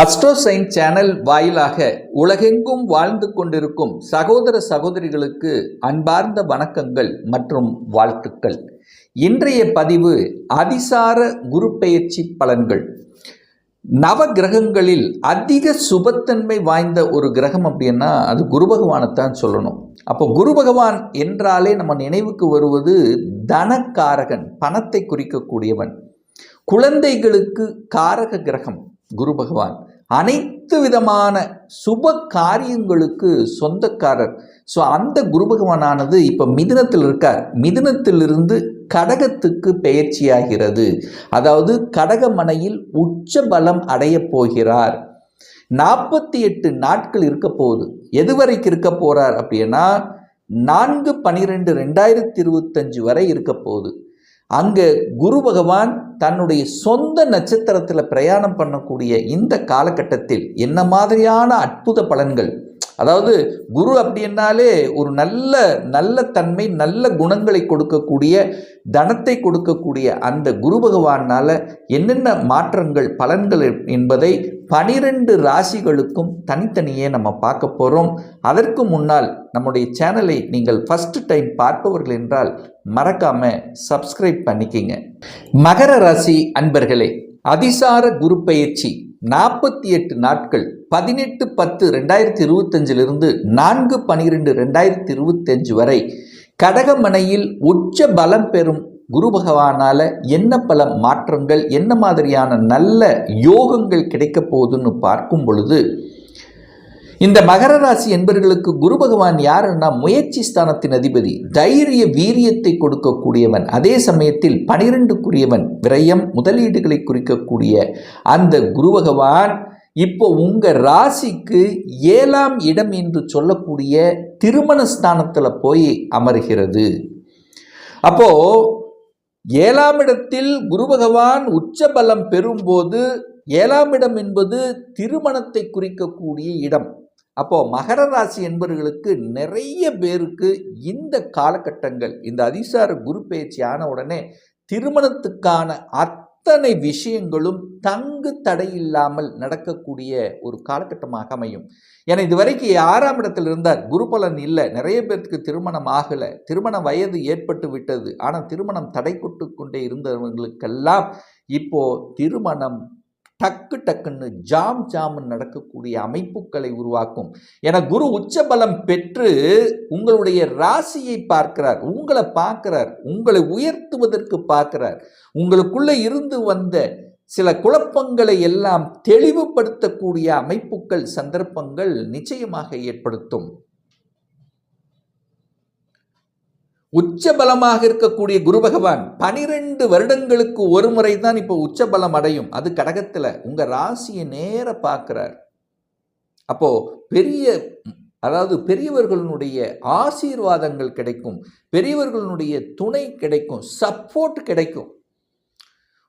அஸ்ட்ரோசைன் channel வாயிலாக உலகெங்கும் வாழ்ந்து கொண்டிருக்கும் சகோதர சகோதரிகளுக்கு அன்பார்ந்த வணக்கங்கள் மற்றும் வாழ்த்துக்கள். இன்றைய பதிவு அதிசார குரு பெயர்ச்சி பலன்கள். நவ கிரகங்களில் அதிக சுபத்தன்மை வாய்ந்த ஒரு கிரகம் அப்படின்னா அது குரு பகவானைத்தான் சொல்லணும். அப்போ குரு பகவான் என்றாலே நம்ம நினைவுக்கு வருவது தனக்காரகன், பணத்தை குறிக்கக்கூடியவன். குழந்தைகளுக்கு காரக கிரகம் குரு பகவான். அனைத்து விதமான சுப காரியங்களுக்கு சொந்தக்காரர். ஸோ அந்த குரு பகவானானது இப்போ மிதுனத்தில் இருக்கார். மிதுனத்திலிருந்து கடகத்துக்கு பெயர்ச்சியாகிறது. அதாவது கடகமனையில் உச்ச பலம் அடைய போகிறார். 48 நாட்கள் இருக்க போகுது. எதுவரைக்கு இருக்க போகிறார் அப்படின்னா 4/12/2025 வரை இருக்க போகுது. அங்கே குரு பகவான் தன்னுடைய சொந்த நட்சத்திரத்தில் பிரயாணம் பண்ணக்கூடிய இந்த காலகட்டத்தில் என்ன மாதிரியான அற்புத பலன்கள், அதாவது குரு அப்படின்னாலே ஒரு நல்ல தன்மை, நல்ல குணங்களை கொடுக்கக்கூடிய, தனத்தை கொடுக்கக்கூடிய அந்த குரு பகவானால் என்னென்ன மாற்றங்கள், பலன்கள் என்பதை 12 ராசிகளுக்கும் தனித்தனியே நம்ம பார்க்க போகிறோம். அதற்கு முன்னால் நம்முடைய சேனலை நீங்கள் ஃபஸ்ட்டு டைம் பார்ப்பவர்கள் என்றால் மறக்காமல் சப்ஸ்கிரைப் பண்ணிக்கிங்க. மகர ராசி அன்பர்களே, அதிசார குரு பெயர்ச்சி 48 நாட்கள் 18/10/2025 4/12/2025 வரை கடகமனையில் உச்ச பலம் பெறும் குரு பகவானால் என்ன பல மாற்றங்கள், என்ன மாதிரியான நல்ல யோகங்கள் கிடைக்க போகுதுன்னு பார்க்கும் பொழுது, இந்த மகர ராசி என்பவர்களுக்கு குரு பகவான் யாருன்னா முயற்சி ஸ்தானத்தின் அதிபதி, தைரிய வீரியத்தை கொடுக்கக்கூடியவன், அதே சமயத்தில் 12க்குரியவன், விரயம் முதலீடுகளை குறிக்கக்கூடிய அந்த குரு பகவான் இப்போ உங்க ராசிக்கு 7ஆம் இடம் என்று சொல்லக்கூடிய திருமண ஸ்தானத்தில் போய் அமர்கிறது. அப்போ 7ஆம் இடத்தில் குரு பகவான் உச்ச பலம் பெறும்போது 7ஆம் இடம் என்பது திருமணத்தை குறிக்கக்கூடிய இடம். அப்போ மகர ராசி என்பவர்களுக்கு நிறைய பேருக்கு இந்த காலகட்டங்கள், இந்த அதிசார குரு பெயர்ச்சி ஆன உடனே திருமணத்துக்கான அத்தனை விஷயங்களும் தங்கு தடையில்லாமல் நடக்கக்கூடிய ஒரு காலகட்டமாக அமையும். ஏன்னா இதுவரைக்கும் 6ஆம் இடத்தில் இருந்தார், குரு பலன் இல்லை, நிறைய பேருக்கு திருமணம் ஆகலை, திருமண வயது ஏற்பட்டு விட்டது, ஆனால் திருமணம் தடை கொண்டே இருந்தவங்களுக்கெல்லாம் இப்போ திருமணம் டக்குன்னு ஜாமுன்னு நடக்கக்கூடிய அமைப்புகளை உருவாக்கும். என குரு உச்ச பலம் பெற்று உங்களுடைய ராசியை பார்க்கிறார், உங்களை பார்க்கிறார், உங்களை உயர்த்துவதற்கு பார்க்கிறார். உங்களுக்குள்ள இருந்து வந்த சில குழப்பங்களை எல்லாம் தெளிவுபடுத்தக்கூடிய அமைப்புகள், சந்தர்ப்பங்கள் நிச்சயமாக ஏற்படுத்தும். உச்சபலமாக இருக்கக்கூடிய குரு பகவான் 12 வருடங்களுக்கு ஒரு முறை தான் இப்போ உச்சபலம் அடையும். அது கடகத்தில் உங்க ராசியை நேர பார்க்கிறார். அப்போ பெரியவர்களுடைய ஆசீர்வாதங்கள் கிடைக்கும், பெரியவர்களுடைய துணை கிடைக்கும், சப்போர்ட் கிடைக்கும்.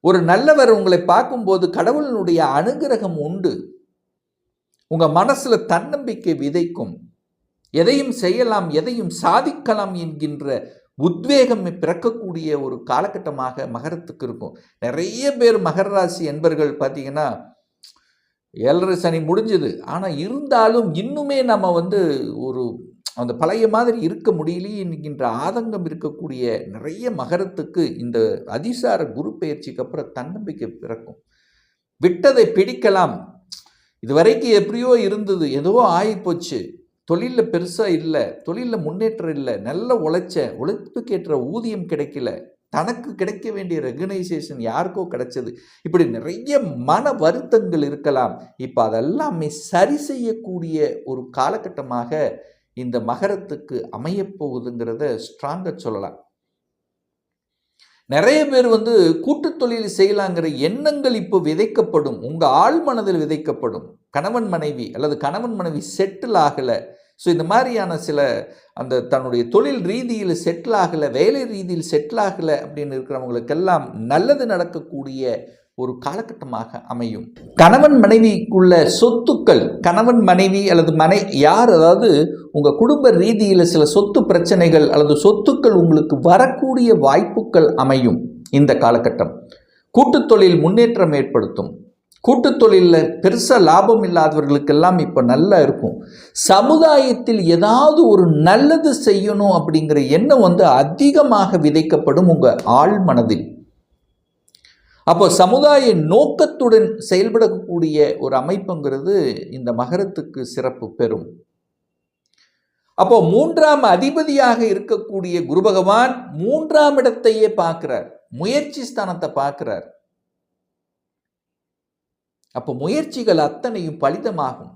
ஒரு நல்லவர் உங்களை பார்க்கும்போது கடவுளினுடைய அனுகிரகம் உண்டு. உங்க மனசுல தன்னம்பிக்கை விதைக்கும். எதையும் செய்யலாம், எதையும் சாதிக்கலாம் என்கின்ற உத்வேகம் பிறக்கக்கூடிய ஒரு காலகட்டமாக மகரத்துக்கு இருக்கும். நிறைய பேர் மகர ராசி என்பர்கள் பார்த்தீங்கன்னா 7.5 சனி முடிஞ்சது, ஆனால் இருந்தாலும் இன்னுமே நம்ம ஒரு அந்த பழைய மாதிரி இருக்க முடியலையே என்கின்ற ஆதங்கம் இருக்கக்கூடிய நிறைய மகரத்துக்கு இந்த அதிசார குரு பெயர்ச்சிக்கு அப்புறம் தன்னம்பிக்கை பிறக்கும். விட்டதை பிடிக்கலாம். இதுவரைக்கும் எப்படியோ இருந்தது, ஏதோ ஆகிப்போச்சு, தொழிலில் பெருசாக இல்லை, தொழிலில் முன்னேற்றம் இல்லை, நல்ல உழைப்புக்கேற்ற ஊதியம் கிடைக்கல, தனக்கு கிடைக்க வேண்டிய ரெகனைசேஷன் யாருக்கோ கிடைச்சது, இப்படி நிறைய மன வருத்தங்கள் இருக்கலாம். இப்போ அதெல்லாமே சரி செய்யக்கூடிய ஒரு காலகட்டமாக இந்த மகரத்துக்கு அமையப்போகுதுங்கிறத ஸ்ட்ராங்காக சொல்லலாம். நிறைய பேர் கூட்டு தொழில் செய்யலாங்கிற எண்ணங்கள் இப்போ விதைக்கப்படும், உங்கள் ஆழ் மனதில் விதைக்கப்படும். கணவன் மனைவி அல்லது கணவன் மனைவி செட்டில் ஆகலை, ஸோ இந்த மாதிரியான சில அந்த தன்னுடைய தொழில் ரீதியில் செட்டில் ஆகலை, வேலை ரீதியில் செட்டில் ஆகலை அப்படின்னு இருக்கிறவங்களுக்கெல்லாம் நல்லது நடக்கக்கூடிய ஒரு காலகட்டமாக அமையும். கணவன் மனைவிக்குள்ள சொத்துக்கள், கணவன் மனைவி அல்லது அதாவது உங்கள் குடும்ப ரீதியில் சில சொத்து பிரச்சனைகள் அல்லது சொத்துக்கள் உங்களுக்கு வரக்கூடிய வாய்ப்புகள் அமையும். இந்த காலகட்டம் கூட்டு தொழில் முன்னேற்றம் ஏற்படுத்தும். கூட்டு தொழிலில் பெருசாக லாபம் இல்லாதவர்களுக்கெல்லாம் இப்போ நல்லா இருக்கும். சமுதாயத்தில் ஏதாவது ஒரு நல்லது செய்யணும் அப்படிங்கிற எண்ணம் அதிகமாக விதைக்கப்படும் உங்கள் ஆழ் மனதில். அப்போ சமுதாய நோக்கத்துடன் செயல்படக்கூடிய ஒரு அமைப்புங்கிறது இந்த மகரத்துக்கு சிறப்பு பெறும். அப்போ 3ஆம் அதிபதியாக இருக்கக்கூடிய குரு பகவான் 3ஆம் இடத்தையே பார்க்கிறார், முயற்சி ஸ்தானத்தை பார்க்கிறார். அப்போ முயற்சிகள் அத்தனையும் பலிதமாகும்.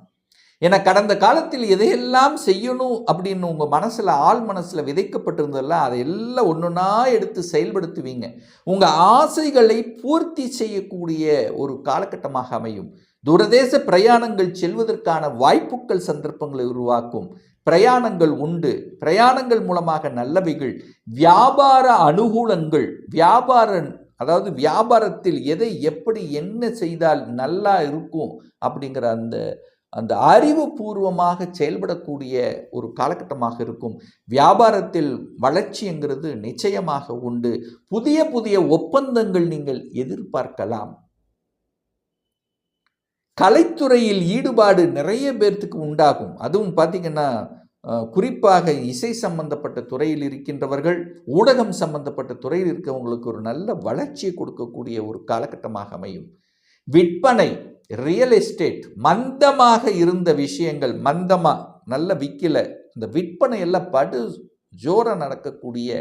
ஏன்னா கடந்த காலத்தில் எதையெல்லாம் செய்யணும் அப்படின்னு உங்கள் மனசில் ஆள் மனசில் விதைக்கப்பட்டிருந்ததெல்லாம் அதையெல்லாம் ஒன்றுனா எடுத்து செயல்படுத்துவீங்க. உங்கள் ஆசைகளை பூர்த்தி செய்யக்கூடிய ஒரு காலகட்டமாக அமையும். தூரதேச பிரயாணங்கள் செல்வதற்கான வாய்ப்புகள் சந்தர்ப்பங்களை உருவாக்கும். பிரயாணங்கள் உண்டு. பிரயாணங்கள் மூலமாக நல்லவைகள், வியாபார அனுகூலங்கள், அதாவது வியாபாரத்தில் எதை எப்படி என்ன செய்தால் நல்லா இருக்கும் அப்படிங்கிற அந்த அறிவுபூர்வமாக செயல்படக்கூடிய ஒரு காலகட்டமாக இருக்கும். வியாபாரத்தில் வளர்ச்சிங்கிறது நிச்சயமாக உண்டு. புதிய புதிய ஒப்பந்தங்கள் நீங்கள் எதிர்பார்க்கலாம். கலைத்துறையில் ஈடுபாடு நிறைய பேர்த்துக்கு உண்டாகும். அதுவும் பார்த்தீங்கன்னா குறிப்பாக இசை சம்பந்தப்பட்ட துறையில் இருக்கின்றவர்கள், ஊடகம் சம்பந்தப்பட்ட துறையில் இருக்கவங்களுக்கு ஒரு நல்ல வளர்ச்சியை கொடுக்கக்கூடிய ஒரு காலகட்டமாக அமையும். விற்பனை, ரியல் எஸ்டேட், மந்தமாக இருந்த விஷயங்கள் நல்ல விற்கல, இந்த விற்பனை எல்லாம் படு ஜோர நடக்கக்கூடிய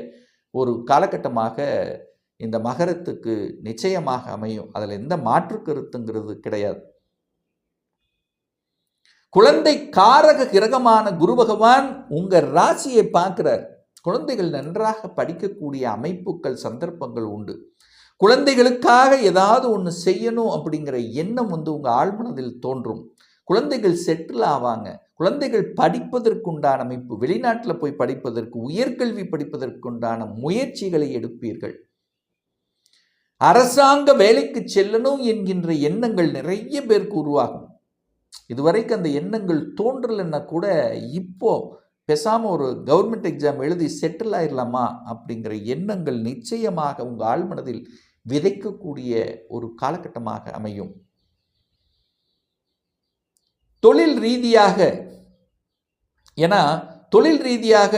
ஒரு காலகட்டமாக இந்த மகரத்துக்கு நிச்சயமாக அமையும். அதில் எந்த மாற்று கருத்துங்கிறது கிடையாது. குழந்தை காரக கிரகமான குரு பகவான் உங்கள் ராசியை பார்க்கிறார். குழந்தைகள் நன்றாக படிக்கக்கூடிய அமைப்புகள் சந்தர்ப்பங்கள் உண்டு. குழந்தைகளுக்காக ஏதாவது ஒன்று செய்யணும் அப்படிங்கிற எண்ணம் உங்கள் ஆழ்மனதில் தோன்றும். குழந்தைகள் செட்டில் ஆவாங்க. குழந்தைகள் படிப்பதற்குண்டான அமைப்பு, வெளிநாட்டில் போய் படிப்பதற்கு, உயர்கல்வி படிப்பதற்குண்டான முயற்சிகளை எடுப்பீர்கள். அரசாங்க வேலைக்கு செல்லணும் என்கின்ற எண்ணங்கள் நிறைய பேருக்கு உருவாகும். இதுவரைக்கும் அந்த எண்ணங்கள் தோன்றலைன்னா கூட இப்போ பேசாமல் ஒரு கவர்மெண்ட் எக்ஸாம் எழுதி செட்டில் ஆயிடலாமா அப்படிங்கிற எண்ணங்கள் நிச்சயமாக உங்கள் ஆழ்மனதில் விதைக்கக்கூடிய ஒரு காலகட்டமாக அமையும். தொழில் ரீதியாக, ஏன்னா தொழில் ரீதியாக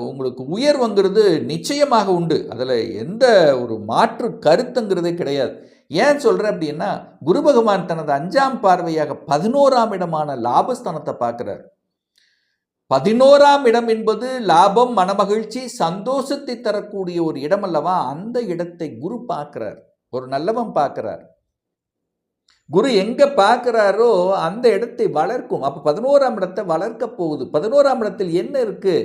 உங்களுக்கு உயர்வுங்கிறது நிச்சயமாக உண்டு. அதில் எந்த ஒரு மாற்று கருத்துங்கிறதே கிடையாது. ஏன் சொல்கிறேன் அப்படின்னா, குரு பகவான் தனது 5ஆம் பார்வையாக 11ஆம் இடமான லாபஸ்தானத்தை பார்க்கிறார். 11ஆம் இடம் என்பது லாபம், மனமகிழ்ச்சி, சந்தோஷத்தை தரக்கூடிய ஒரு இடம் அல்லவா? அந்த இடத்தை குரு பார்க்கிறார், ஒரு நல்லவன் பார்க்கிறார். குரு எங்க பார்க்கிறாரோ அந்த இடத்தை வளர்க்கும். அப்ப 11ஆம் இடத்தை வளர்க்க போகுது. 11ஆம் இடத்தில் என்ன இருக்கு?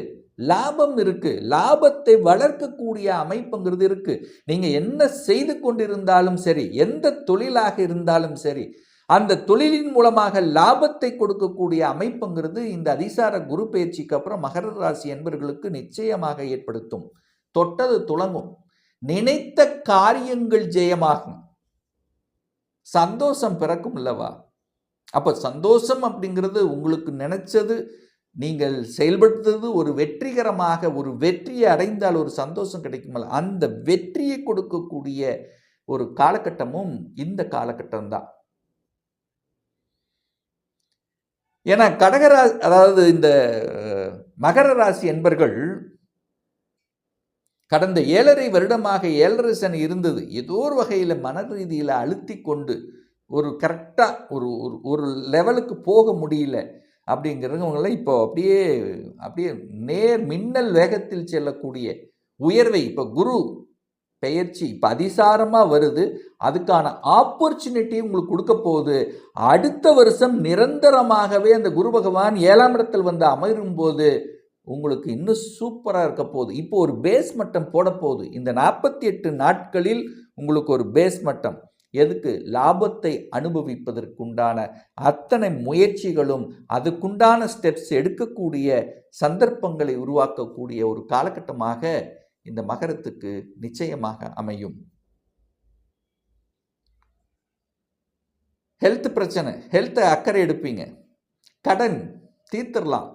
லாபம் இருக்கு. லாபத்தை வளர்க்கக்கூடிய அமைப்புங்கிறது இருக்கு. நீங்க என்ன செய்து கொண்டிருந்தாலும் சரி, எந்த தொழிலாக இருந்தாலும் சரி, அந்த தொழிலின் மூலமாக லாபத்தை கொடுக்கக்கூடிய அமைப்புங்கிறது இந்த அதிசார குரு பயிற்சிக்கு அப்புறம் மகர ராசி என்பவர்களுக்கு நிச்சயமாக ஏற்படுத்தும். தொட்டது துளங்கும். நினைத்த காரியங்கள் ஜெயமாகும். சந்தோஷம் பிறக்கும் இல்லவா? அப்ப சந்தோஷம் அப்படிங்கிறது உங்களுக்கு நினைச்சது நீங்கள் செயல்படுத்துறது ஒரு வெற்றிகரமாக ஒரு வெற்றியை அடைந்தால் ஒரு சந்தோஷம் கிடைக்குமல்ல, அந்த வெற்றியை கொடுக்கக்கூடிய ஒரு காலகட்டமும் இந்த காலகட்டம்தான். ஏன்னா அதாவது இந்த மகர ராசி என்பர்கள் கடந்த 7.5 வருடமாக 7.5 சனி இருந்தது. ஏதோ ஒரு வகையில் மன ரீதியில் அழுத்தி கொண்டு ஒரு கரெக்டாக ஒரு லெவலுக்கு போக முடியல அப்படிங்கிறவங்கள இப்போ அப்படியே நேர் மின்னல் வேகத்தில் செல்லக்கூடிய உயர்வை இப்போ குரு பெயர்ச்சி இப்போ அதிசாரமாக வருது. அதுக்கான ஆப்பர்ச்சுனிட்டி உங்களுக்கு கொடுக்க போகுது. அடுத்த வருஷம் நிரந்தரமாகவே அந்த குரு பகவான் 7ஆம் இடத்தில் வந்து அமரும் போது உங்களுக்கு இன்னும் சூப்பராக இருக்க போகுது. இப்போ ஒரு பேஸ் மட்டம் போட போகுது. இந்த 48 நாட்களில் உங்களுக்கு ஒரு பேஸ் மட்டம். எதுக்கு? லாபத்தை அனுபவிப்பதற்குண்டான அத்தனை முயற்சிகளும் அதுக்குண்டான ஸ்டெப்ஸ் எடுக்கக்கூடிய சந்தர்ப்பங்களை உருவாக்கக்கூடிய ஒரு காலகட்டமாக இந்த மகரத்துக்கு நிச்சயமாக அமையும். ஹெல்த் பிரச்சனை, ஹெல்த்தை அக்கறை எடுப்பீங்க. கடன் தீர்த்திடலாம்,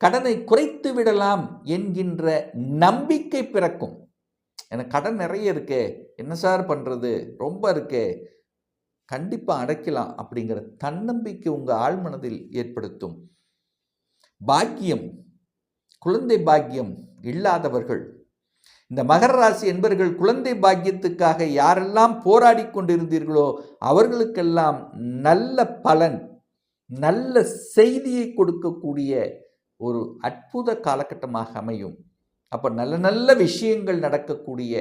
கடனை குறைத்து விடலாம் என்கின்ற நம்பிக்கை பிறக்கும். எனக்கு கடன் நிறைய இருக்கே, என்ன சார் பண்ணுறது, ரொம்ப இருக்கே, கண்டிப்பாக அடைக்கலாம் அப்படிங்கிற தன்னம்பிக்கை உங்கள் ஆழ்மனதில் ஏற்படுத்தும். பாக்கியம், குழந்தை பாக்கியம் இல்லாதவர்கள், இந்த மகர ராசி என்பவர்கள் குழந்தை பாக்கியத்துக்காக யாரெல்லாம் போராடி கொண்டிருந்தீர்களோ அவர்களுக்கெல்லாம் நல்ல பலன், நல்ல செய்தியை கொடுக்கக்கூடிய ஒரு அற்புத காலகட்டமாக அமையும். அப்போ நல்ல நல்ல விஷயங்கள் நடக்கக்கூடிய,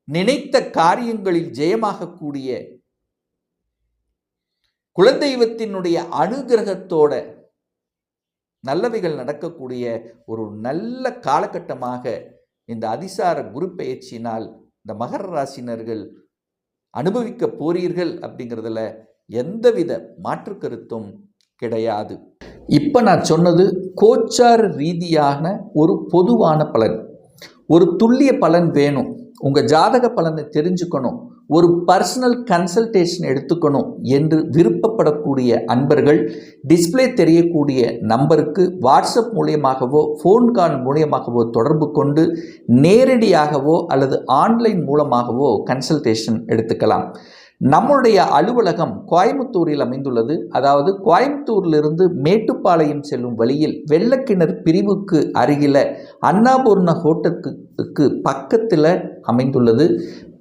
நினைத்த காரியங்களில் ஜெயமாகக்கூடிய, குலதெய்வத்தினுடைய அனுகிரகத்தோட நல்லவைகள் நடக்கக்கூடிய ஒரு நல்ல காலகட்டமாக இந்த அதிசார குரு பெயர்ச்சியினால் இந்த மகர ராசினர்கள் அனுபவிக்க போறீர்கள் அப்படிங்கிறதுல எந்தவித மாற்று கருத்தும் கிடையாது. இப்போ நான் சொன்னது கோச்சார ரீதியான ஒரு பொதுவான பலன். ஒரு துல்லிய பலன் வேணும், உங்கள் ஜாதக பலனை தெரிஞ்சுக்கணும், ஒரு பர்சனல் கன்சல்டேஷன் எடுத்துக்கணும் என்று விருப்பப்படக்கூடிய அன்பர்கள் டிஸ்பிளே தெரியக்கூடிய நம்பருக்கு வாட்ஸ்அப் மூலியமாகவோ ஃபோன் கால் மூலியமாகவோ தொடர்பு கொண்டு நேரடியாகவோ அல்லது ஆன்லைன் மூலமாகவோ கன்சல்டேஷன் எடுத்துக்கலாம். நம்முடைய அலுவலகம் கோயம்புத்தூரில் அமைந்துள்ளது. அதாவது கோயம்புத்தூரிலிருந்து மேட்டுப்பாளையம் செல்லும் வழியில் வெள்ளக்கிணர் பிரிவுக்கு அருகில் அன்னபூர்ணா ஹோட்டலுக்கு பக்கத்தில் அமைந்துள்ளது.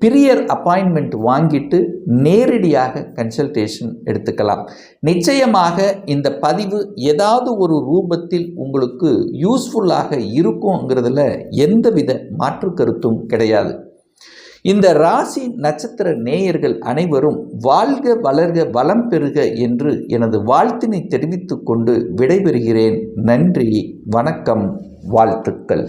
பிரியர் அப்பாயின்மெண்ட் வாங்கிட்டு நேரடியாக கன்சல்டேஷன் எடுத்துக்கலாம். நிச்சயமாக இந்த பதிவு ஏதாவது ஒரு ரூபத்தில் உங்களுக்கு யூஸ்ஃபுல்லாக இருக்குங்கிறதுல எந்தவித மாற்று கருத்தும் கிடையாது. இந்த ராசி நட்சத்திர நேயர்கள் அனைவரும் வாழ்க வளர்க வளம் பெறுக என்று எனது வாழ்த்தினை தெரிவித்துக் கொண்டு விடைபெறுகிறேன். நன்றி, வணக்கம், வாழ்த்துக்கள்.